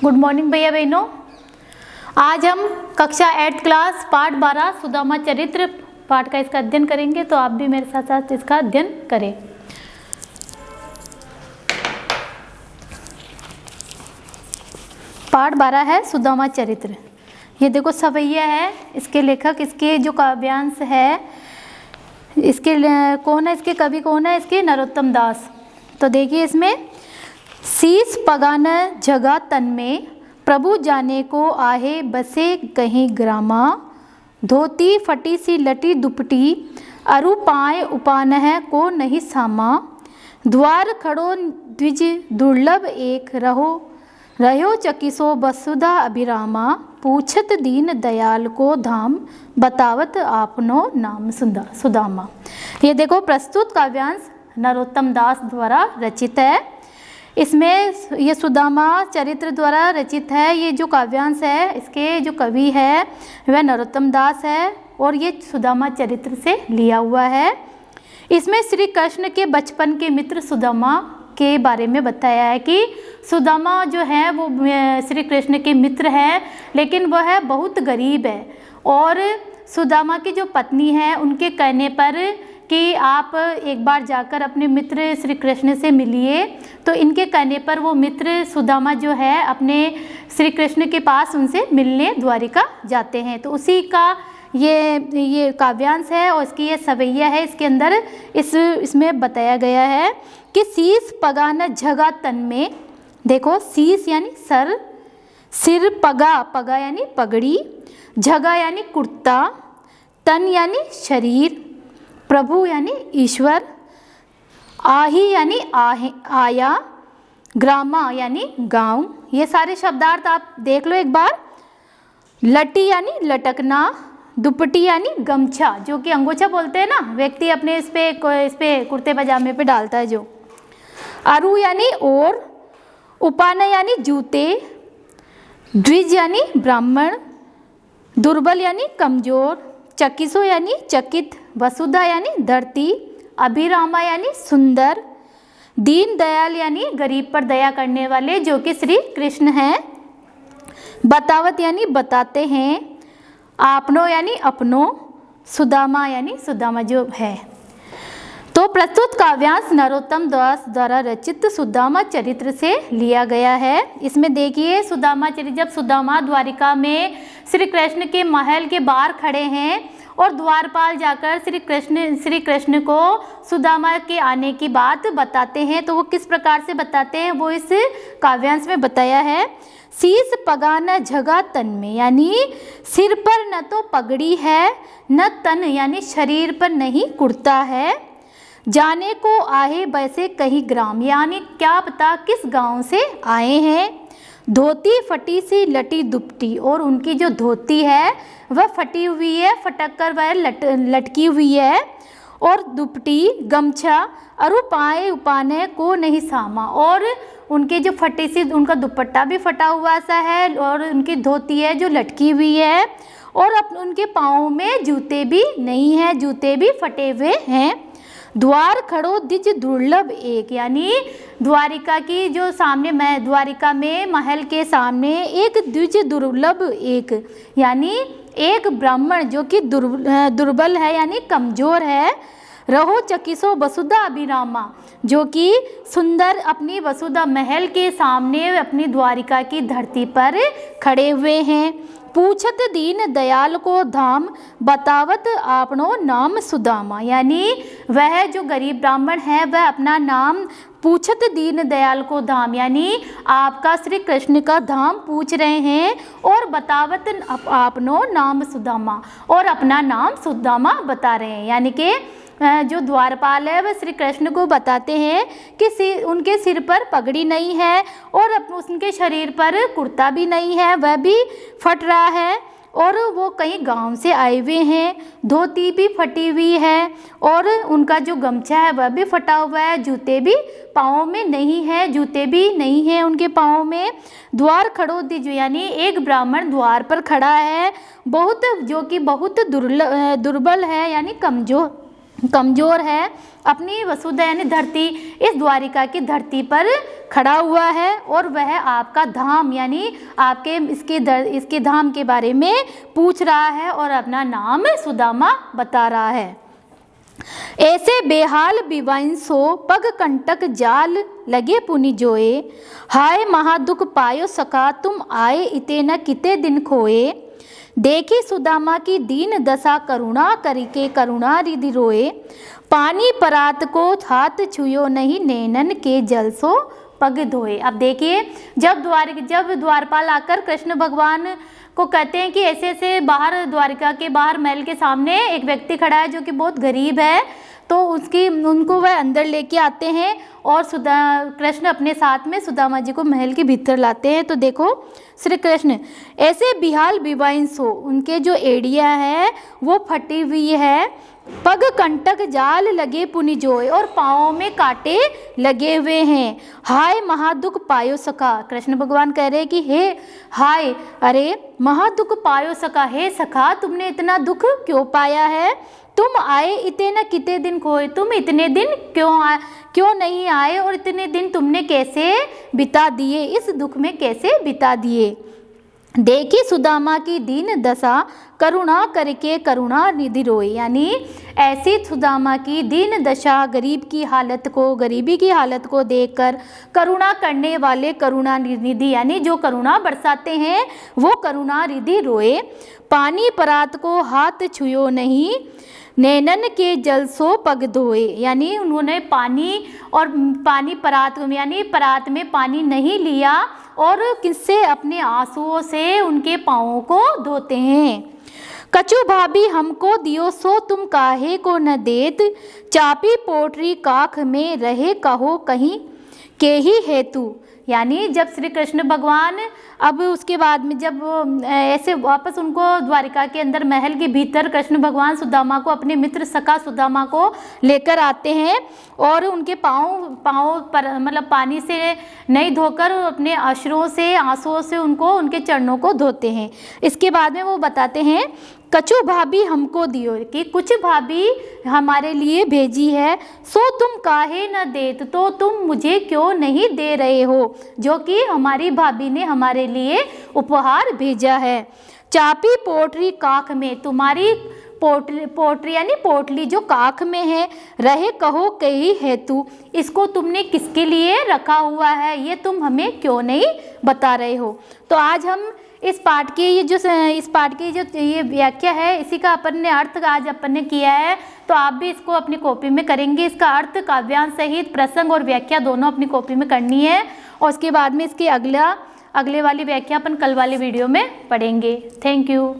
Good morning भैया बहनों। आज हम कक्षा 8th क्लास पाठ 12 सुदामा चरित्र पाठ का इसका अध्ययन करेंगे, तो आप भी मेरे साथ साथ इसका अध्ययन करें। पाठ 12 है सुदामा चरित्र। ये देखो सवैया है, इसके लेखक, इसके जो काव्यांश है, इसके कौन है, इसके कवि कौन है, इसके नरोत्तम दास। तो देखिए इसमें शीस पगान जगा तन में, प्रभु जाने को आहे बसे कहीं ग्रामा, धोती फटी सी लटी दुपटी, अरु पाए उपानह को नहीं सामा, द्वार खड़ो द्विज दुर्लभ एक, रहो चकिसो वसुधा अभिरामा, पूछत दीन दयाल को धाम, बतावत आपनो नाम सुदामा। ये देखो प्रस्तुत काव्यांश नरोत्तम दास द्वारा रचित है। इसमें ये सुदामा चरित्र द्वारा रचित है। ये जो काव्यांश है, इसके जो कवि है वह नरोत्तम दास है और ये सुदामा चरित्र से लिया हुआ है। इसमें श्री कृष्ण के बचपन के मित्र सुदामा के बारे में बताया है कि सुदामा जो है वो श्री कृष्ण के मित्र हैं, लेकिन वह है बहुत गरीब है। और सुदामा की जो पत्नी है उनके कहने पर कि आप एक बार जाकर अपने मित्र श्री कृष्ण से मिलिए, तो इनके कहने पर वो मित्र सुदामा जो है अपने श्री कृष्ण के पास उनसे मिलने द्वारिका जाते हैं। तो उसी का ये काव्यांश है और इसकी ये सवैया है। इसके अंदर इसमें बताया गया है कि शीस पगान झगा तन में, देखो शीस यानी सर, सिर, पगा यानी पगड़ी, झगा यानी कुर्ता, तन यानी शरीर, प्रभु यानी ईश्वर, आही यानी आया, ग्रामा यानी गांव। ये सारे शब्दार्थ आप देख लो एक बार। लटी यानी लटकना, दुपट्टी यानी गमछा, जो कि अंगोछा बोलते हैं ना, व्यक्ति अपने इस पे कुर्ते पजामे पे डालता है जो। अरु यानी और, उपान यानी जूते, द्विज यानी ब्राह्मण, दुर्बल यानी कमजोर, चकिसो यानी चकित, वसुधा यानी धरती, अभिरामा यानी सुंदर, दीन दयाल यानी गरीब पर दया करने वाले जो कि श्री कृष्ण हैं, बतावत यानी बताते हैं, आपनो यानी अपनो, सुदामा यानी सुदामा जो है। तो प्रस्तुत काव्यांश नरोत्तम दास द्वारा रचित सुदामा चरित्र से लिया गया है। इसमें देखिए सुदामा चरित्र, जब सुदामा द्वारिका में श्री कृष्ण के महल के बाहर खड़े हैं और द्वारपाल जाकर श्री कृष्ण को सुदामा के आने की बात बताते हैं, तो वो किस प्रकार से बताते हैं वो इस काव्यांश में बताया है। शीस पगान झगा तन में, यानी सिर पर न तो पगड़ी है न तन यानी शरीर पर नहीं कुर्ता है, जाने को आए वैसे कहीं ग्राम, यानी क्या पता किस गांव से आए हैं, धोती फटी सी लटी दुपटी, और उनकी जो धोती है वह फटी हुई है, फटक कर वह लटकी हुई है, और दुपटी गमछा, अरु पाए उपाने को नहीं सामा, और उनके जो फटी सी, उनका दुपट्टा भी फटा हुआ सा है और उनकी धोती है जो लटकी हुई है, और उनके पाँव में जूते भी नहीं हैं, जूते भी फटे हुए हैं। द्वार खड़ो द्विज दुर्लभ एक, यानी द्वारिका की जो सामने द्वारिका में महल के सामने एक द्विज दुर्लभ एक, यानी एक ब्राह्मण जो कि दुर्बल है यानी कमजोर है, रहो चकिसो वसुधा अभिरामा, जो कि सुंदर अपनी वसुधा महल के सामने अपनी द्वारिका की धरती पर खड़े हुए हैं, पूछत दीन दयाल को धाम, बतावत आपनो नाम सुदामा, यानी वह जो गरीब ब्राह्मण है वह अपना नाम पूछत दीन दयाल को धाम, यानी आपका श्री कृष्ण का धाम पूछ रहे हैं, और बतावत आपनो नाम सुदामा, और अपना नाम सुदामा बता रहे हैं। यानी कि जो द्वारपाल है वह श्री कृष्ण को बताते हैं कि उनके सिर पर पगड़ी नहीं है और उनके शरीर पर कुर्ता भी नहीं है, वह भी फट रहा है, और वो कहीं गांव से आए हुए हैं, धोती भी फटी हुई है और उनका जो गमछा है वह भी फटा हुआ है, जूते भी पाँव में नहीं है, जूते भी नहीं है उनके पाँव में। द्वार खड़ो दिज, यानी एक ब्राह्मण द्वार पर खड़ा है, जो कि बहुत दुर्बल है यानी कमजोर कमज़ोर है, अपनी वसुधा यानी धरती, इस द्वारिका की धरती पर खड़ा हुआ है और वह आपका धाम यानी आपके इसके धाम के बारे में पूछ रहा है और अपना नाम सुदामा बता रहा है। ऐसे बेहाल बिवंसो पग कंटक जाल लगे पुनि जोए, हाय महादुख पायो सखा तुम आए इते न किते दिन खोए। देखी सुदामा की दीन दशा करुणा करिके करुणा रिधि रोए, पानी परात को हाथ छुयो नहीं नैनन के जल सो पग धोए। अब देखिए जब द्वारपाल आकर कृष्ण भगवान को कहते हैं कि ऐसे ऐसे बाहर द्वारिका के बाहर महल के सामने एक व्यक्ति खड़ा है जो कि बहुत गरीब है, तो उनको वह अंदर लेके आते हैं और कृष्ण अपने साथ में सुदामा जी को महल के भीतर लाते हैं। तो देखो श्री कृष्ण ऐसे बिहाल बिवाइंस हो, उनके जो एड़िया है वो फटी हुई है, पग कंटक जाल लगे पुनि जोए, और पाँवों में कांटे लगे हुए हैं। हाय महादुख पायो सखा, कृष्ण भगवान कह रहे हैं कि हे हाय, अरे महादुख पायो सखा, हे सखा तुमने इतना दुख क्यों पाया है, तुम आए इतने न कितने दिन खोए, तुम इतने दिन क्यों नहीं आए और इतने दिन तुमने कैसे बिता दिए, इस दुख में कैसे बिता दिए। देखी सुदामा की दीन दशा करुणा करके करुणा निधि रोई, यानी ऐसी सुदामा की दीन दशा गरीबी की हालत को देखकर करुणा करने वाले करुणा निधि यानी जो करुणा बरसाते हैं वो करुणा निधि रोए। पानी परात को हाथ छुयो नहीं नैनन के जल सो पग धोए, यानी उन्होंने पानी परात यानी परात में पानी नहीं लिया और किससे, अपने आंसुओं से उनके पाँवों को धोते हैं। कछु भाभी हमको दियो सो तुम काहे को न देत, चापी पोटरी काख में रहे कहो कहीं के ही हेतु, यानी जब श्री कृष्ण भगवान अब उसके बाद में जब ऐसे वापस उनको द्वारिका के अंदर महल के भीतर कृष्ण भगवान सुदामा को, अपने मित्र सखा सुदामा को लेकर आते हैं और उनके पाँव पर मतलब पानी से नहीं धोकर अपने आंसुओं से उनके चरणों को धोते हैं। इसके बाद में वो बताते हैं कछु भाभी हमको दियो, कि कुछ भाभी हमारे लिए भेजी है, सो तुम काहे न देत, तो तुम मुझे क्यों नहीं दे रहे हो, जो कि हमारी भाभी ने हमारे लिए उपहार भेजा है। चापी पोटरी काख में, तुम्हारी पोटरी यानी पोटली जो काख में है, रहे कहो कही हेतु, इसको तुमने किसके लिए रखा हुआ है, ये तुम हमें क्यों नहीं बता रहे हो। तो आज हम इस पाठ की ये व्याख्या है, इसी का अपन ने अर्थ आज अपन ने किया है। तो आप भी इसको अपनी कॉपी में करेंगे, इसका अर्थ काव्यांश सहित प्रसंग और व्याख्या दोनों अपनी कॉपी में करनी है, और उसके बाद में इसकी अगले वाली व्याख्या अपन कल वाले वीडियो में पढ़ेंगे। Thank you.